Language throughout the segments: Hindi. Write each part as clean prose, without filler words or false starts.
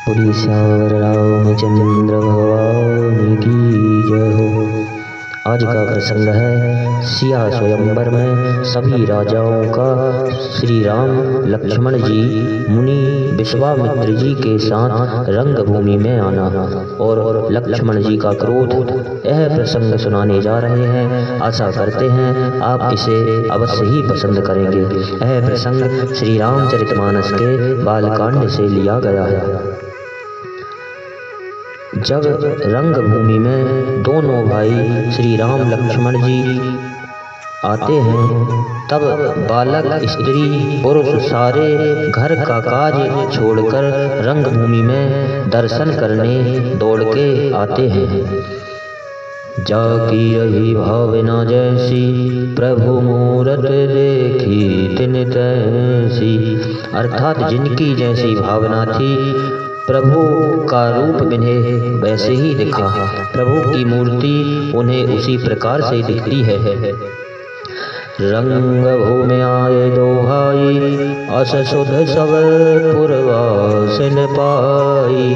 बोलिए श्यावर रामचंद्र भगवान की जय हो। आज का प्रसंग है सिया स्वयंवर में सभी राजाओं का श्री राम लक्ष्मण जी मुनि विश्वामित्र जी के साथ रंगभूमि में आना और लक्ष्मण जी का क्रोध। यह प्रसंग सुनाने जा रहे हैं। आशा करते हैं आप इसे अवश्य ही पसंद करेंगे। यह प्रसंग श्री रामचरितमानस के बालकांड से लिया गया है। जब रंगभूमि में दोनों भाई श्री राम लक्ष्मण जी आते हैं, तब बालक स्त्री पुरुष सारे घर का काज छोड़कर रंगभूमि में दर्शन करने दौड़ के आते हैं। जाकी रही भावना जैसी प्रभु मूरत देखी तिन तैसी, अर्थात जिनकी जैसी भावना थी प्रभु का रूप इन्हें वैसे ही दिखा। प्रभु की मूर्ति उन्हें उसी प्रकार से दिखती है। रंग भूमि आए दो भाई, अस सुध सब पुरवासिन पाई,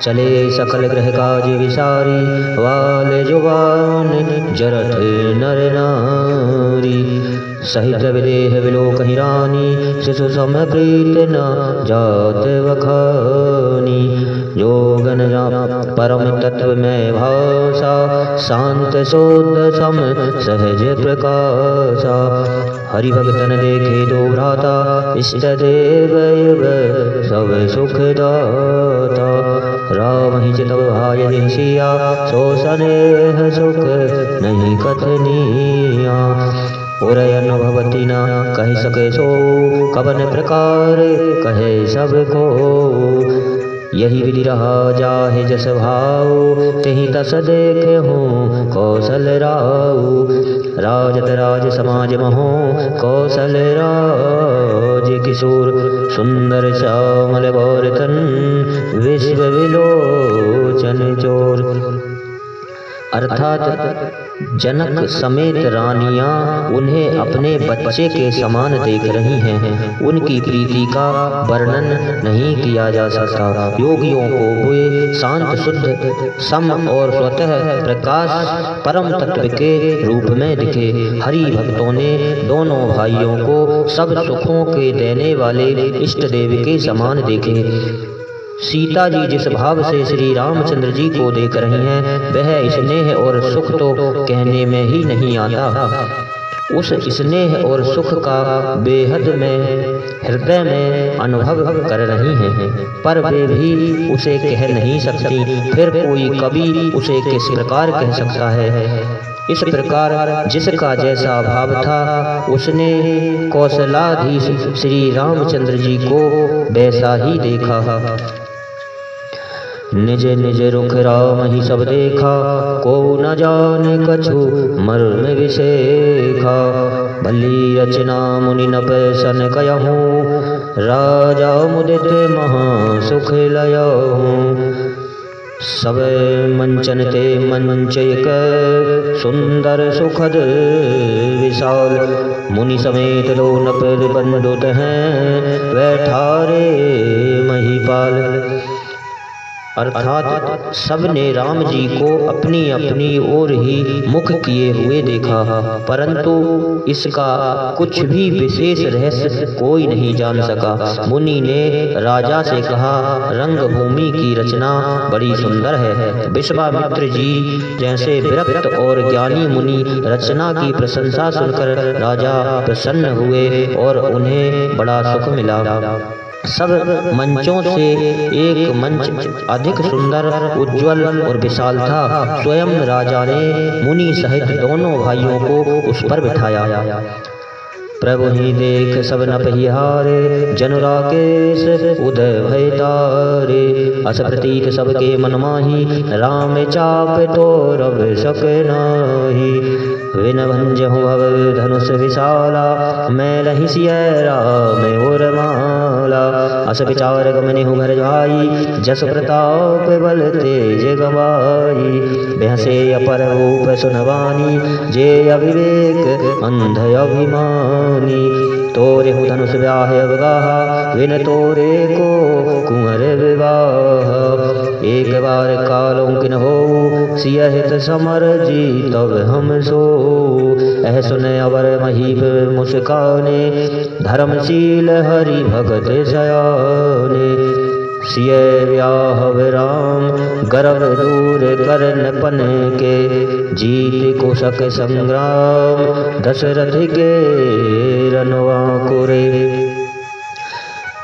चले सकल गृह काज विसारी, वाले जुबान जरत नर नारी, सहित विदेह विलोक रानी, शिशु सम प्रीत न जात वखानी, जोगन परम तत्व में भाषा, शांत शुद्ध सम सहज प्रकाशा, हरि भगतन देखे दो भ्राता, इष्ट देव सब सुख दाता, राम ही चितव भाई सिया, सो स्नेह सुख नहीं कथनिया, उरय अनुभवती न कह सके सो, कवन प्रकार कहे सबको, यही विधि रहा जाहे जस भाव, तेहि तस देखे हूँ कौशल राव, राजत राज समाज महो, कौशल राज किशोर, सुंदर श्यामल गौरतन, विश्व विलोचन चोर। अर्थात जनक समेत रानियां उन्हें अपने बच्चे के समान देख रही हैं। उनकी प्रीति का वर्णन नहीं किया जा सकता। योगियों को वे शांत शुद्ध सम और स्वतः प्रकाश परम तत्व के रूप में दिखे। हरि भक्तों ने दोनों भाइयों को सब सुखों के देने वाले इष्ट देव के समान देखे। सीता जी जिस भाव से श्री रामचंद्र जी को देख रही हैं, वह स्नेह और सुख तो कहने में ही नहीं आता। उस स्नेह और सुख का बेहद में हृदय में अनुभव कर रही हैं, पर वे भी उसे कह नहीं सकती। फिर कोई कवि उसे किस प्रकार कह सकता है। इस प्रकार जिसका जैसा भाव था, उसने कौशलाधीश श्री रामचंद्र जी को वैसा ही देखा। निज निज रुख राम ही सब देखा, को न जाने कछु मर्म विशेखा, भली रचना मुनि न पैसन कयहूँ, राजा मुदित महा सुख लयहूँ, सब मंचन ते मंच एक, सुंदर सुखद विशाल, मुनि समेत दो नपद बंदुत हैं, बैठारे महिपाल। अर्थात सबने राम जी को अपनी अपनी ओर ही मुख किए हुए देखा, परंतु इसका कुछ भी विशेष रहस्य कोई नहीं जान सका। मुनि ने राजा से कहा, रंगभूमि की रचना बड़ी सुंदर है। विश्वामित्र जी जैसे विरक्त और ज्ञानी मुनि रचना की प्रशंसा सुनकर राजा प्रसन्न हुए और उन्हें बड़ा सुख मिला। सब मंचों से एक मंच अधिक सुंदर, उज्जवल और विशाल था। स्वयं राजा ने मुनि सहित दोनों भाइयों को उस पर बिठाया। प्रभु ही देख सब न पहिहारे, जनु राकेश उदय भय तारे, अस प्रतीत सबके मन माही, राम चाप तो रव सक नाही, विन भंजहु भव धनुष विशाला, मैं लहि सिय राम और माला, अस विचार गमनिहु घर जाई, जस प्रताप बल तेज गवाई, बेहसे अपर रूप सुनवानी, जे अविवेक अंध अभिमानी, तोरे हूँ धनुष ब्याह अवगाहा, विन तोरे को कुंवर विवाह, सिय हित समर जी तब हम सो। एह सुने अवर महीप मुस्काने धर्मशील हरि भगत सयाने। सिय व्याहव राम गर्व दूर करन पन के जीत कुशक संग्राम दशरथ के रनवा कुरे।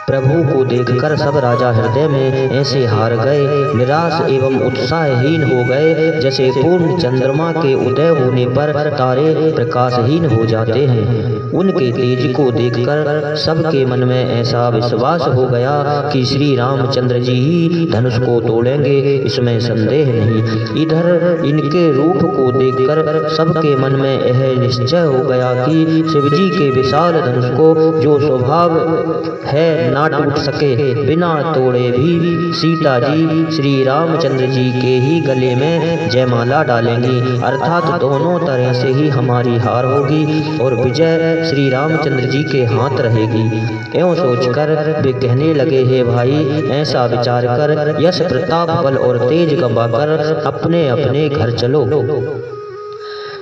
प्रभु को देखकर सब राजा हृदय में ऐसे हार गए, निराश एवं उत्साहहीन हो गए जैसे पूर्ण चंद्रमा के उदय होने पर तारे प्रकाशहीन हो जाते हैं। उनके तेज को देखकर सबके मन में ऐसा विश्वास हो गया कि श्री रामचंद्र जी ही धनुष को तोड़ेंगे, इसमें संदेह नहीं। इधर इनके रूप को देखकर सबके मन में यह निश्चय हो गया कि शिवजी के विशाल धनुष को जो स्वभाव है ना टूट सके, बिना तोड़े भी सीता जी श्री रामचंद्र जी के ही गले में जयमाला डालेंगी, अर्थात दोनों तरह से ही हमारी हार होगी और विजय श्री रामचंद्र जी के हाथ रहेगी। एवं सोचकर वे कहने लगे, हे भाई, ऐसा विचार कर यश प्रताप बल और तेज गंवाकर अपने अपने घर चलो।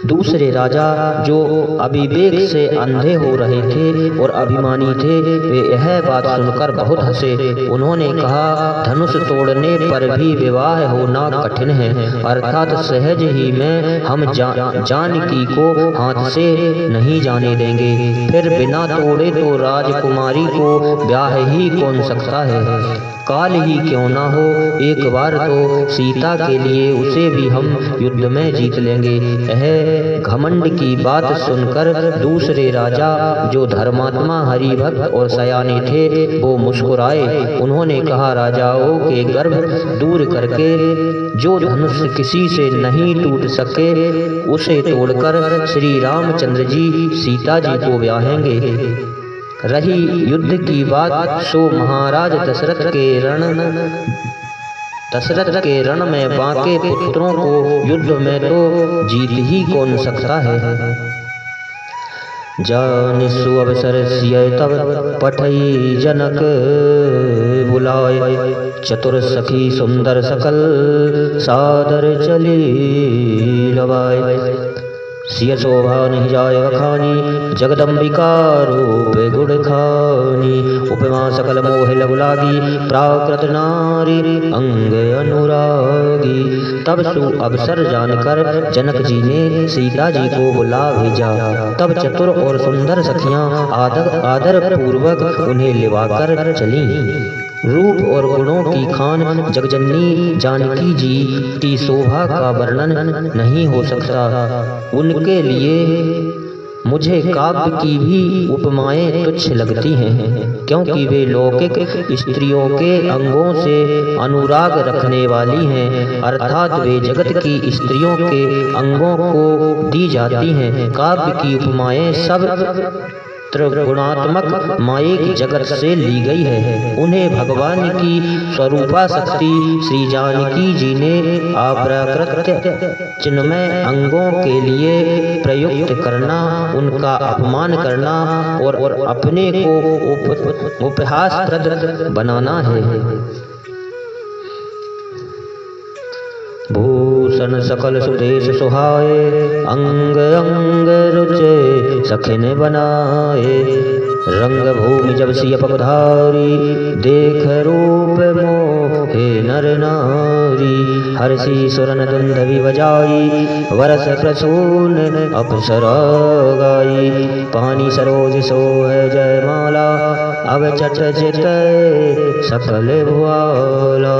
दूसरे राजा जो अविवेक से अंधे हो रहे थे और अभिमानी थे, वे यह बात सुनकर बहुत हंसे। उन्होंने कहा, धनुष तोड़ने पर भी विवाह होना कठिन है, अर्थात सहज ही में हम जानकी को हाथ से नहीं जाने देंगे। फिर बिना तोड़े तो राजकुमारी को ब्याह ही कौन सकता है। काल ही क्यों ना हो, एक बार तो सीता के लिए उसे भी हम युद्ध में जीत लेंगे। यह घमंड की बात सुनकर दूसरे राजा जो धर्मात्मा हरिभक्त और सयाने थे वो मुस्कुराए। उन्होंने कहा, राजाओं के गर्व दूर करके जो धनुष किसी से नहीं टूट सके उसे तोड़कर श्री रामचंद्र जी सीता जी को ब्याहेंगे। रही युद्ध की बात, सो महाराज दशरथ के रण में बांके पुत्रों को युद्ध में तो जीत ही कौन सकता है। जानि सुअवसर सिय तब पठई जनक बुलाए, चतुर सखी सुंदर सकल सादर चली लवाए। सिय शोभा नहीं जाय वखानी जगदम्बिका रूप गुण खानी। उपमा सकल मोह लघु लागी प्राकृत नारी अंग अनुरागी। तब सु अवसर जानकर जनक जी ने सीता जी को बुला भेजा। तब चतुर और सुंदर सखियां आदर पूर्वक उन्हें लिवाकर चली। रूप और गुणों की खान जगजननी जानकी जी की शोभा का वर्णन नहीं हो सकता। उनके लिए मुझे काव्य की भी उपमाएं तुच्छ लगती हैं, क्योंकि वे लौकिक स्त्रियों के अंगों से अनुराग रखने वाली हैं, अर्थात वे जगत की स्त्रियों के अंगों को दी जाती हैं। काव्य की उपमाएं सब त्रिगुणात्मक मायिक जगत से ली गई है। उन्हें भगवान की स्वरूपा शक्ति श्री जानकी जी ने अप्राकृत चिन्मय अंगों के लिए प्रयुक्त करना, उनका अपमान करना और अपने को उपहासप्रद बनाना है। भूषण सकल सुदेश सुहाए, अंग अंग रुचे सखिन बनाए। रंग भूमि जब सिय पगधारी, देख रूप मोहे नर नारी। हर्षि सुरन दुंदभि बजाई, वरस प्रसून अप्सरा गाई। पानी सरोज सोह जयमाला, अब चट चित सकल भुआला।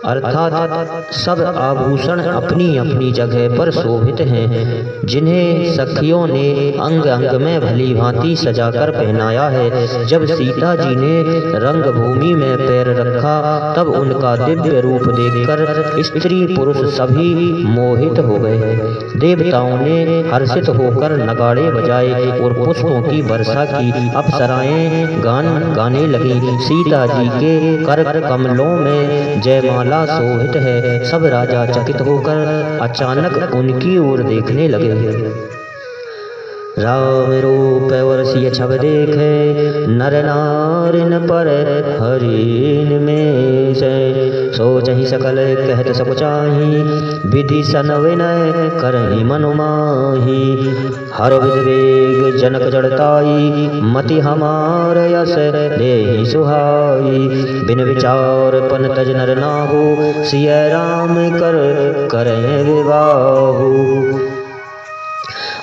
अर्थात सब आभूषण अपनी अपनी जगह पर शोभित हैं, जिन्हें सखियों ने अंग अंग में भली भांति सजाकर पहनाया है। जब सीता जी ने रंगभूमि में पैर रखा तब उनका दिव्य रूप देखकर स्त्री पुरुष सभी मोहित हो गए। देवताओं ने हर्षित होकर नगाड़े बजाए और पुष्पों की वर्षा की। अप्सराएं गान गाने लगी। सीता जी के कर कमलों में जयमाला शोभित है। सब राजा चकित होकर अचानक उनकी ओर देखने लगे। राम रूप और सिय छब देखे, नर नारिन पर हरिन में से। सोचहि सकल कहत सब चाही, विधि सन विनय करहि मनु माही। हर विध वेग जनक जड़ताई, मति हमार यस देहि सुहाई। बिन विचार पन तज नर नाहु, सिय राम करें विवाहु।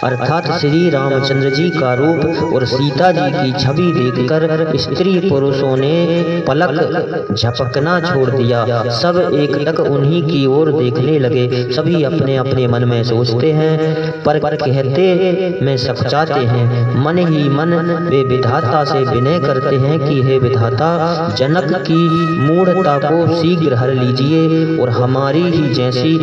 अर्थात श्री रामचंद्र जी का रूप और सीता जी की छवि देखकर स्त्री पुरुषों ने पलक झपकना छोड़ दिया। सब एक टक उन्हीं की ओर देखने लगे। सभी अपने अपने मन में सोचते हैं, पर कहते में सकुचाते हैं। मन ही मन वे विधाता से विनय करते हैं कि हे विधाता, जनक की मूढ़ता को शीघ्र हर लीजिए और हमारी ही जैसी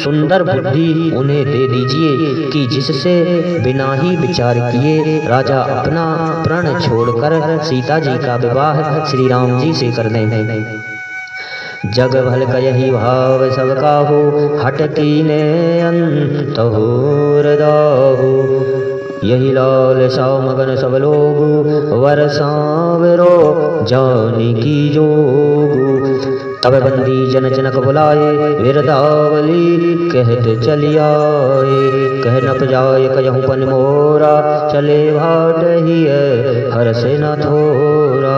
सुंदर बुद्धि उन्हें दे दीजिए कि जिससे बिना ही विचार किए राजा अपना प्राण छोड़कर सीता जी का विवाह श्री राम जी से कर दें। जग भल कयहि भाव सब काहू, हट कीने अंतहु हृदयहु। यही लाल सा मगन सब लोग, वर सांवरो जानकी जोगु। तब बंदी जन जनक बुलाए, विरदावली कहत चली आए। कह न जाय कयहु पन मोरा, चले भाट ही हर से न थोरा।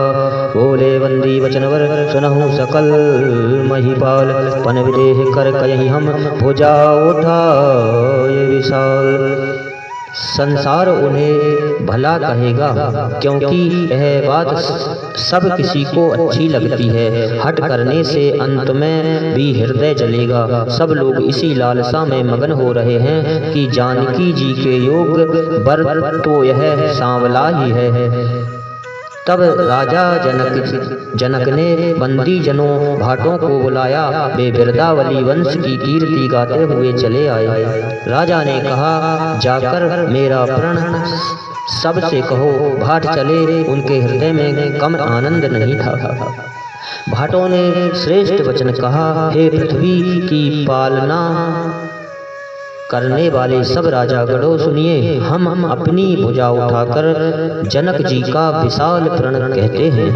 बोले बंदी वचन वर सुनहु सकल महिपाल, पन विदेह कर कयहि हम भुजा उठाए विशाल। संसार उन्हें भला कहेगा, क्योंकि यह बात सब किसी को अच्छी लगती है। हट करने से अंत में भी हृदय जलेगा। सब लोग इसी लालसा में मगन हो रहे हैं कि जानकी जी के योग वर तो यह सांवला ही है। तब राजा जनक ने बंदी जनों भाटों को बुलाया। वे बिरदावली वंश की कीर्ति गाते हुए चले आए। राजा ने कहा, जाकर मेरा प्रण सबसे कहो भाट चले। उनके हृदय में कम आनंद नहीं था। भाटों ने श्रेष्ठ वचन कहा, हे पृथ्वी की पालना करने वाले सब राजा गणों सुनिए, हम अपनी भुजा उठाकर जनक जी का विशाल प्रण कहते हैं।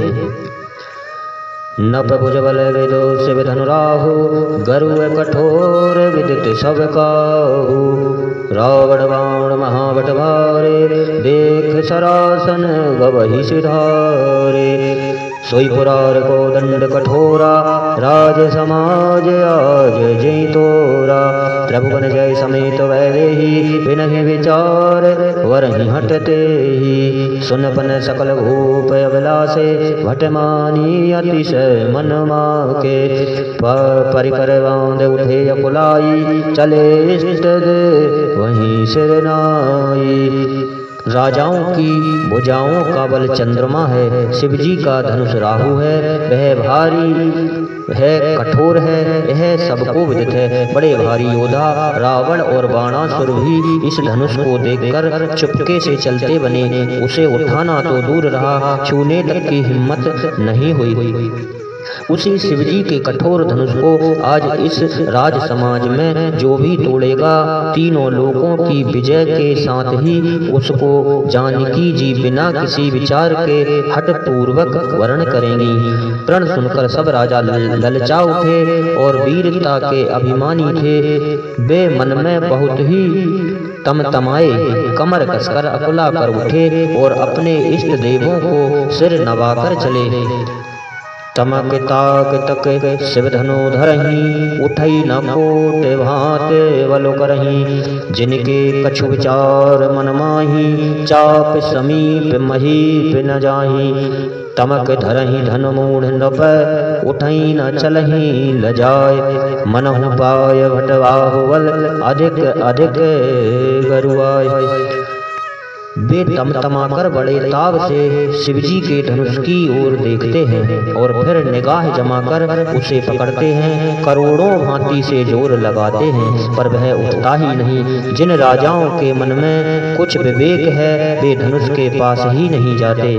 नभ भुज बल विदो शिव धनुराहु, गरुड़ कठोर विदित सब काहू। रावण बाण महावट भारे, देख सरासन गवहि सिधारे। सोई पुरार को दंड कठोरा, राज समाज आज जय तोरा। प्रभु बन जय समेत वैदेही, बिनहि विचार वरहि हटते ही। सुनपन सकल भूप अभिलाषे, भट मानी अतिशय मन माके। परिकर बांध उठे अकुलाई, चले इष्ट दे वहीं सिर नाई। राजाओं की भुजाओं का बल चंद्रमा है, शिवजी का धनुष राहु है। वह भारी है, कठोर है, यह सबको विदित है। बड़े भारी योद्धा रावण और बाणासुर भी इस धनुष को देखकर चुपके से चलते बने। उसे उठाना तो दूर रहा, छूने तक की हिम्मत नहीं हुई। उसी शिवजी के कठोर धनुष को आज इस राज समाज में जो भी तोड़ेगा, तीनों लोकों की विजय के साथ ही उसको जानकी जी बिना किसी विचार के हठ पूर्वक वर्ण करेंगी। प्रण सुनकर सब राजा ललचा उठे और वीरता के अभिमानी थे। वे मन में बहुत ही तमतमाए, कमर कसकर अकुला कर उठे और अपने इष्ट देवों को सिर नवाकर चले। तमक ताक तक शिव धनु धरही, उठई न कोट भाते वलो करही। जिनके कछु विचार मन माही, चाप समीप महीप न जाही। तमक धरही धन मूढ़ नभ, उठई न चलही लजाय। मनहु पाय भटवाहुवल, अधिक अधिक गरुआय। वे तमतमाकर बड़े ताव से शिवजी के धनुष की ओर देखते हैं और फिर निगाह जमाकर उसे पकड़ते हैं। करोड़ों भांति से जोर लगाते हैं, पर वह उठता ही नहीं। जिन राजाओं के मन में कुछ विवेक है, वे धनुष के पास ही नहीं जाते।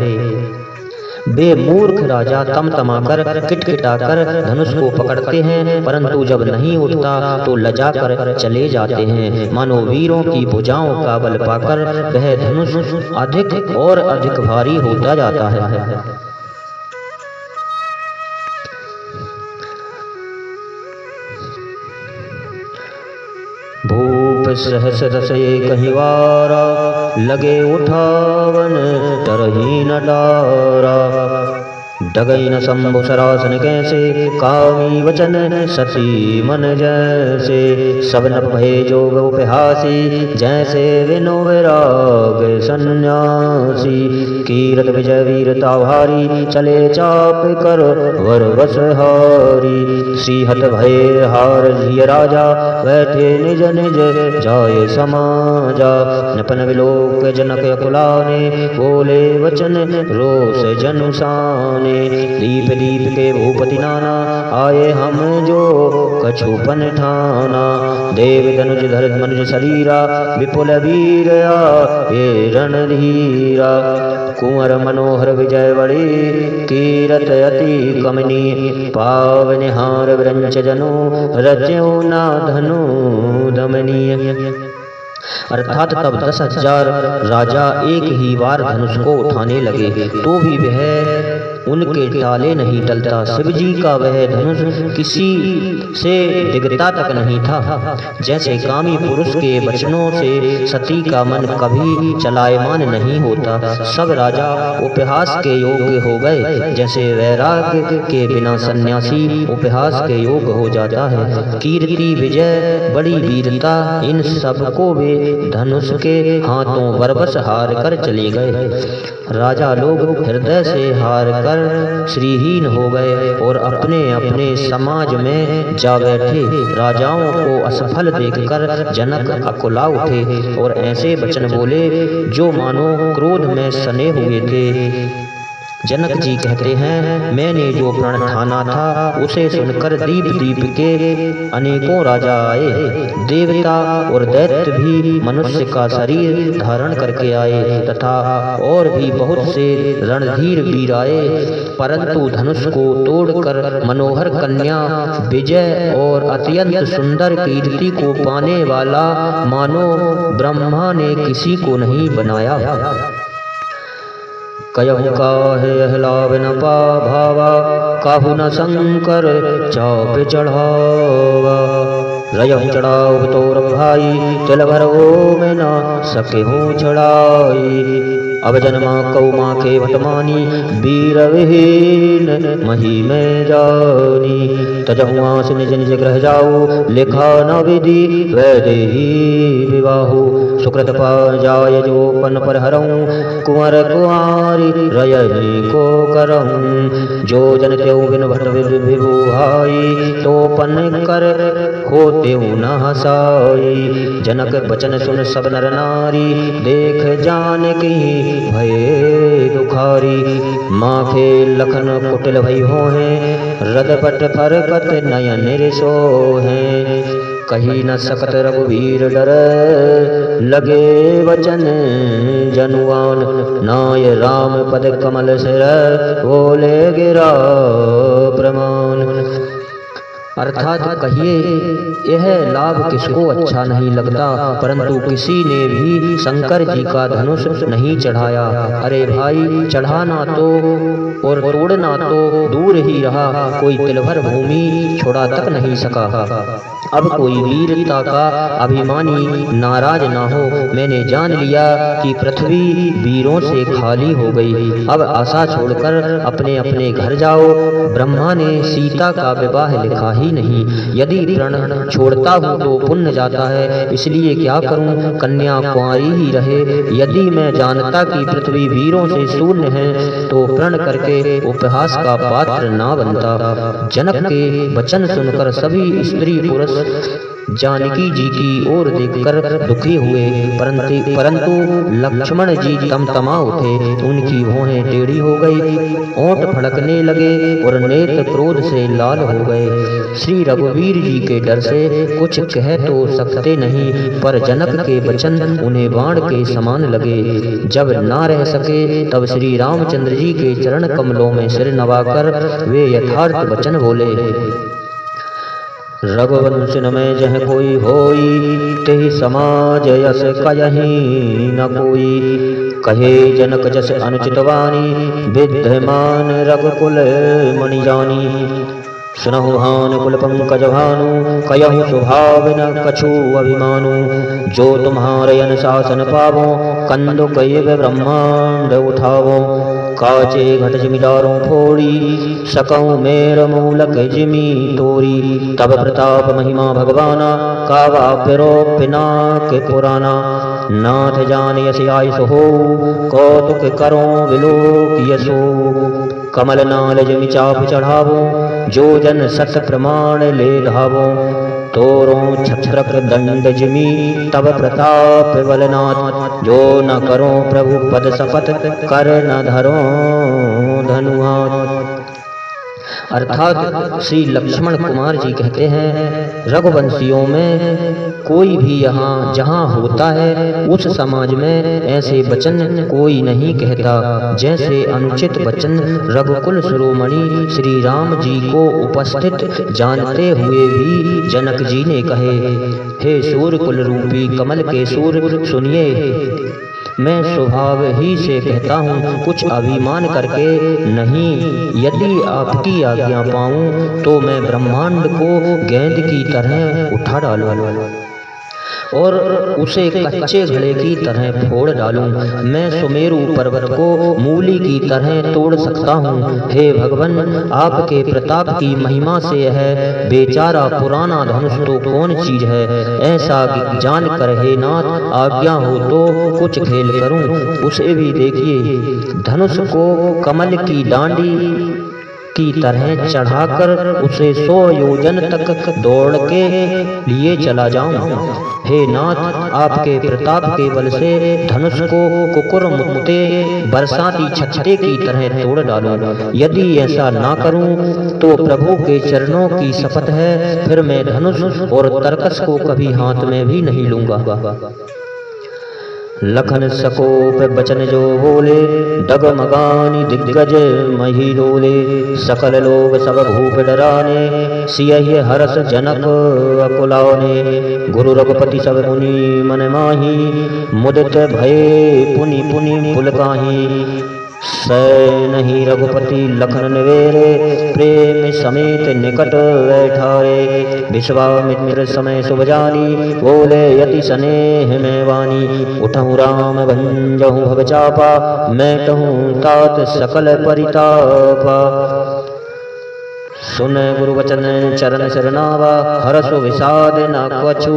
वे मूर्ख राजा तमतमाकर किटकिटाकर धनुष को पकड़ते हैं, परंतु जब नहीं उठता तो लजा कर चले जाते हैं। मानो वीरों की भुजाओं का बल पाकर वह धनुष अधिक और अधिक भारी होता जाता है। सहस दस कहीं वारा, लगे उठावन तरही न डारा। डगई न शंभु सरासन कैसे, कामी वचन सती मन जैसे। सब नभ भये जोग उपहासी, जैसे विनो विराग सन्यासी। कीरत विजय वीरता भारी, चले चाप कर वर बसहारी। श्रीहत भये हार झिय राजा, बैठे निज निज जाय समाजा। नपन विलोक जनक अकुलाने, बोले वचन रोष जनुसाने। दीप दीप के भूपति नाना, आए हम जो कछुपन ठाना। देव धनुष धर मनुज शरीरा, विपुल वीर ये रणधीरा। कुंवर मनोहर विजय बड़ी, कीरत अति कमनीय। पावनिहार विरंच जनु, रच्यो ना धनु दमनीय। अर्थात तब 10,000 राजा एक ही बार धनुष को उठाने लगे, तो भी वह उनके टाले नहीं टलता। शिव जी का वह धनुष किसी से डिगता तक नहीं था। जैसे कामी पुरुष के वचनों से सती का मन कभी चलायमान नहीं होता। सब राजा उपहास के योग्य हो गए, जैसे वैराग्य के बिना सन्यासी उपहास के योग्य हो जाता है। कीर्ति विजय बड़ी वीरता, इन सबको वे धनुष के हाथों बरबस हार कर चले गए। राजा लोग हृदय से हार कर श्रीहीन हो गए और अपने अपने समाज में जा बैठे। राजाओं को असफल देखकर जनक अकुला उठे और ऐसे वचन बोले जो मानो क्रोध में सने हुए थे। जनक जी कहते हैं, मैंने जो प्रण ठाना था उसे सुनकर दीप दीप के अनेकों राजा आए। देवता और दैत्य भी मनुष्य का शरीर धारण करके आए तथा और भी बहुत से रणधीर वीर आए, परंतु धनुष को तोड़कर मनोहर कन्या विजय और अत्यंत सुंदर कीर्ति को पाने वाला मानो ब्रह्मा ने किसी को नहीं बनाया। कयहु काहे लाभ न पा भावा, काहू न शंकर चाप चढ़ावा। रयहु चढ़ाओ तोर भाई, तिल भर वो में न सके हूँ चढ़ाई। अब जन्मा कौ माँ के भटमानी, वीर विहीन मही में जानी। तजहु आस निज निज ग्रह जाऊ, लिखा न विधि वैदेही विवाहु। सुकृत पा जाय जो पन पर हरऊँ, कुंवर कुंवारी रयनी को करऊँ। जो जन त्यों बिन भट विभु भाई, तो पन कर होते न हसाई। जनक बचन सुन सब नर नारी, देख जान की भये दुखारी। माखे लखन कुटिल भई हो हैं, रदपट फरकत नयन रिसो हैं। कही न सकत रघुवीर डर, लगे वचन जनुआन। नाय राम पद कमल सिर, बोले गिरा प्रमाण। अर्थात कहिए, यह लाभ किसको अच्छा नहीं लगता, परंतु किसी ने भी शंकर जी का धनुष नहीं चढ़ाया। अरे भाई, चढ़ाना तो और तोड़ना तो दूर ही रहा, कोई तिलभर भूमि छोड़ा तक नहीं सका। अब कोई वीरता का अभिमानी नाराज ना हो। मैंने जान लिया कि पृथ्वी वीरों से खाली हो गई। अब आशा छोड़कर अपने अपने घर जाओ। ब्रह्मा ने सीता का विवाह लिखा ही नहीं। यदि प्रण छोड़ता हूँ तो पुण्य जाता है, इसलिए क्या करूँ, कन्या कुंवारी ही रहे। यदि मैं जानता कि पृथ्वी वीरों से शून्य है तो प्रण करके उपहास का पात्र ना बनता। जनक के वचन सुनकर सभी स्त्री पुरुष जानकी जी की ओर देखकर दुखी हुए, परंतु लक्ष्मण जी तमतमा उठे। उनकी भौहें टेढ़ी हो गई, ओंठ फड़कने लगे और नेत्र क्रोध से लाल हो गए। श्री रघुवीर जी के डर से कुछ कह तो सकते नहीं, पर जनक के वचन उन्हें बाण के समान लगे। जब ना रह सके तब श्री रामचंद्र जी के चरण कमलों में सिर नवाकर वे यथार्थ वचन बोले। रघुवंश में जह कोई होई, तेहि समाज यस कयहि न कोई। कहे जनक जस अनुचित वाणी, विद्यमान रघुकुल मणि जानी। सुनहु भानु कुल पंकज भानु, कयहु स्वभाव न कछु अभिमानु। जो तुम्हारे अनुशासन पावो, कंदु कई ब्रह्मांड उठावो। काचे घट जिमिदारों फोड़ी, सकऊं मेर मूलक जिमी तोरी। तब प्रताप महिमा भगवाना, कावा पिरो पिनाक पुराना। नाथ जान यस आयस हो, कौतुक करो विलोक यसो। कमल नाल जिमि चाप चढ़ावो, जो जन सत प्रमाण ले धावो। तोरों छत्रक दंड जिमि, तब प्रताप बलनाथ। जो न करो प्रभु पद शपथ, कर न धरो धनु हाथ। अर्थात श्री लक्ष्मण कुमार जी कहते हैं, रघुवंशियों में कोई भी यहाँ जहाँ होता है उस समाज में ऐसे वचन कोई नहीं कहता जैसे अनुचित वचन रघुकुल शिरोमणि श्री राम जी को उपस्थित जानते हुए भी जनक जी ने कहे। हे सूर्य कुल रूपी कमल के सूर्य, सुनिए, मैं स्वभाव ही से कहता हूँ, कुछ अभिमान करके नहीं। यदि आपकी आज्ञा पाऊँ तो मैं ब्रह्मांड को गेंद की तरह उठा डालूँ और उसे कच्चे घड़े की तरह फोड़ डालूं। मैं सुमेरु पर्वत को मूली की तरह तोड़ सकता हूँ। हे भगवान, आपके प्रताप की महिमा से है बेचारा पुराना धनुष तो कौन चीज है। ऐसा जान कर हे नाथ, आज्ञा हो तो कुछ खेल करूं। उसे भी देखिए, धनुष को कमल की डांडी की तरह चढ़ाकर उसे 100 योजन तक दौड़ के लिए चला जाऊं। हे नाथ, आपके प्रताप के बल से धनुष को कुकुर मुत्ते बरसाती छत्ते की तरह तोड़ डालूं। यदि ऐसा ना करूं तो प्रभु के चरणों की शपथ है, फिर मैं धनुष और तरकस को कभी हाथ में भी नहीं लूंगा। लखन सकोप बचन जो बोले, डगमगानी दिग्गज मही डोले। सकल लोग सब भूप डराने, सियहि हरस जनक अकुलाने। गुरु रघुपति सब मुनि मन माही, मुदित भये पुनि पुनि पुलकाही। सैनहि रघुपति लखन निवेरे, प्रेम समेत निकट बैठारे। विश्वामित्र समय शुभ जानी, बोले यति स्नेह में वानी। उठहु राम भंजहु भव चापा, मैं कहूँ तात सकल परितापा। सुन गुरु वचन चरण शरणावा, हरसु विषाद न कछु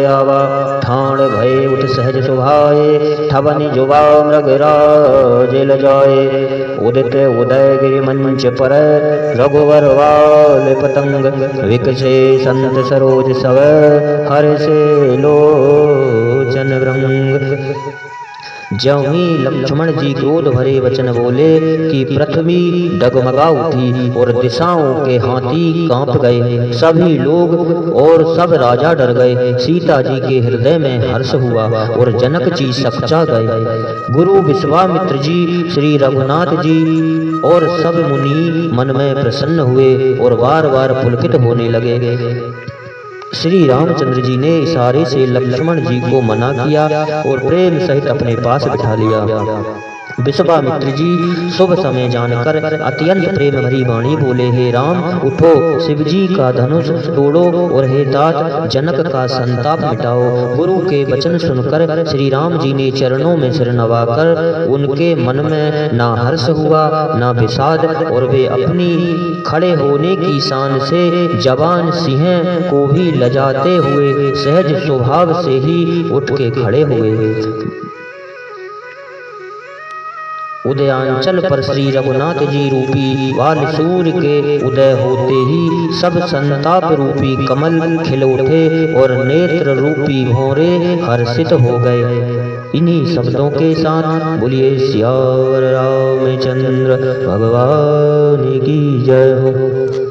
आवा। ठाण भय उठ सहज सुभाए, ठबनि जुबा मृगराज लजाए। उदित उदय गिरि मंच पर, रघुवर वाल पतंग। विकसे संत सरोज सव, हर्षे लोचन भृंग। ज्यों ही लक्ष्मण जी क्रोध भरे वचन बोले कि पृथ्वी डगमगा उठी और दिशाओं के हाथी कांप गए। सभी लोग और सब राजा डर गए। सीता जी के हृदय में हर्ष हुआ और जनक जी सकचा गए। गुरु विश्वामित्र जी, श्री रघुनाथ जी और सब मुनि मन में प्रसन्न हुए और बार बार पुलकित होने लगे। श्री रामचंद्र जी ने इशारे से लक्ष्मण जी को मना किया और प्रेम सहित अपने पास बिठा लिया। विश्वामित्र जी शुभ समय जानकर अत्यंत प्रेम भरी वाणी बोले, हे राम उठो, शिव जी का धनुष तोड़ो और हे तात जनक का संताप मिटाओ। गुरु के वचन सुनकर श्री राम जी ने चरणों में सिर नवाकर उनके मन में ना हर्ष हुआ ना विषाद, और वे अपनी खड़े होने की शान से जवान सिंह को भी लजाते हुए सहज स्वभाव से ही उठ के खड़े हुए। उदयांचल पर श्री रघुनाथ जी रूपी वाल सूर्य के उदय होते ही सब संताप रूपी कमल खिल उठे और नेत्र रूपी भौरे हर्षित हो गए। इन्हीं शब्दों के साथ बोलिए सियावर रामचंद्र भगवान की जय हो।